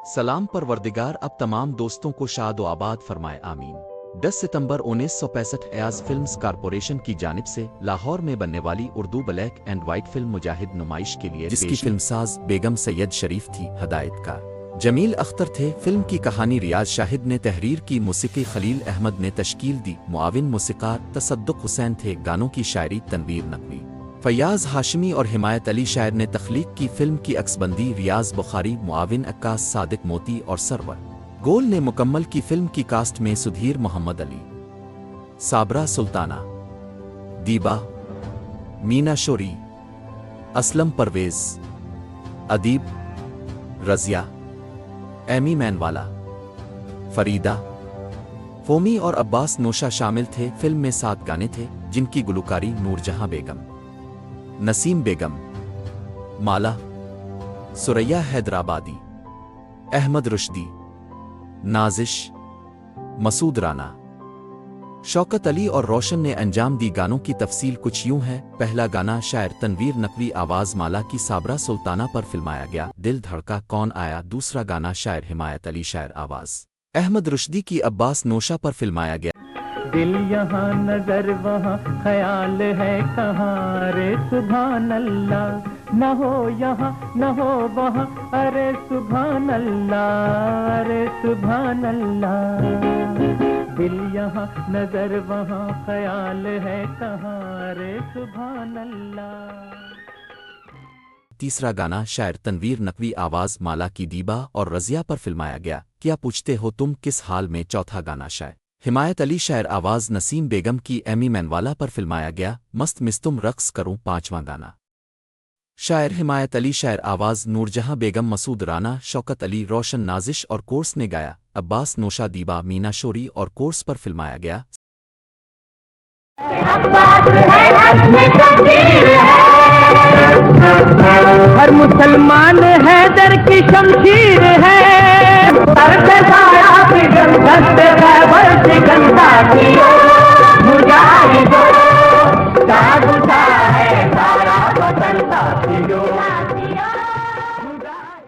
सलाम परवरदिगार अब तमाम दोस्तों को शाद व आबाद फरमाए आमीन। 10 सितंबर 1965 एयाज फिल्म्स कॉरपोरेशन की जानिब से लाहौर में बनने वाली Urdu black and white film Mujahid नुमाइश के लिए जिसकी फिल्मसाज बेगम सैयद शरीफ थी, हदायतकार जमील अख्तर थे। फिल्म की कहानी रियाज शाहिद ने तहरीर की, मौसीकी खलील अहमद ने तश्कील दी, मुआविन मौसीकार तसद्दुक हुसैन थे, गानों की शायरी तनवीर नकवी, फैयाज हाशमी और हिमायत अली शायर ने तख्लीक की। फिल्म की अक्सबंदी रियाज बुखारी, मुआविन अक्कास सादिक मोती और सरवर गोल ने मुकम्मल की। फिल्म की कास्ट में सुधीर मोहम्मद अली, साबरा सुल्ताना, दीबा, मीना शोरी, असलम परवेज, अदीब, रजिया, एमी मैनवाला, फरीदा, फोमी और अब्बास नोशा शामिल थे। फिल्म में 7 गाने थे जिनकी गुलकारी नूरजहां बेगम, नसीम बेगम, माला, सुरैया हैदराबादी, अहमद रुश्दी, नाजिश, मसूद राना, शौकत अली और रोशन ने अंजाम दी। गानों की तफसील कुछ यूं है। पहला गाना शायर तनवीर नकवी, आवाज माला की, साबरा सुल्ताना पर फिल्माया गया, दिल धड़का कौन आया। दूसरा गाना शायर हिमायत अली, शायर आवाज अहमद रुश्दी की, अब्बास नोशा पर फिल्माया गया, दिल यहाँ नजर वहाँ ख्याल है कहाँ रे सुभान अल्लाह, न हो यहाँ न हो वहाँ अरे सुभान अल्लाह, अरे सुभान अल्लाह। दिल यहाँ नजर वहाँ ख्याल है कहाँ रे सुभान अल्लाह। तीसरा गाना शायर तनवीर नकवी, आवाज माला की, दीबा और रजिया पर फिल्माया गया, क्या पूछते हो तुम किस हाल में। चौथा गाना शायर हिमायत अली, शायर आवाज नसीम बेगम की, एमी मैनवाला पर फिल्माया गया, मस्त मिस्तुम रक्स करूं। पांचवां गाना शायर हिमायत अली, शायर आवाज नूरजहां बेगम, मसूद राना, शौकत अली, रोशन, नाजिश और कोर्स ने गाया, अब्बास नोशा, दीबा, मीना शोरी और कोर्स पर फिल्माया गया। हर मुसलमान हैदर की शमशीर है,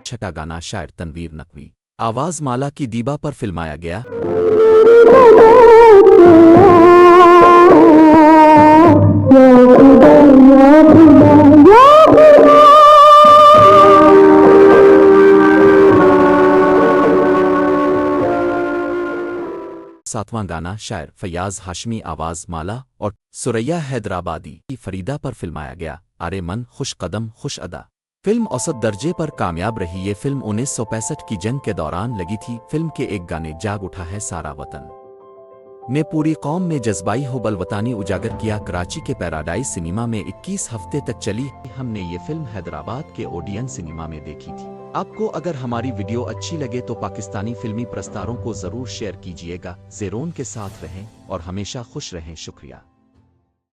छठा गाना शायर तनवीर नकवी, आवाज माला की, दीबा पर फिल्माया गया। सातवां गाना शायर फैयाज हाशमी, आवाज माला और सुरैया हैदराबादी की, फरीदा पर फिल्माया गया, आरे मन खुश कदम खुश अदा। फिल्म औसत दर्जे पर कामयाब रही। ये फिल्म 1965 की जंग के दौरान लगी थी। फिल्म के एक गाने जाग उठा है सारा वतन ने पूरी कौम में जज्बाई हुब्बल वतानी उजागर किया। कराची के पैराडाइज सिनेमा में 21 हफ्ते तक चली। हमने ये फिल्म हैदराबाद के ओडियन सिनेमा में देखी थी। आपको अगर हमारी वीडियो अच्छी लगे तो पाकिस्तानी फिल्मी प्रस्तारों को जरूर शेयर कीजिएगा। ज़ेरोन के साथ रहें और हमेशा खुश रहें। शुक्रिया।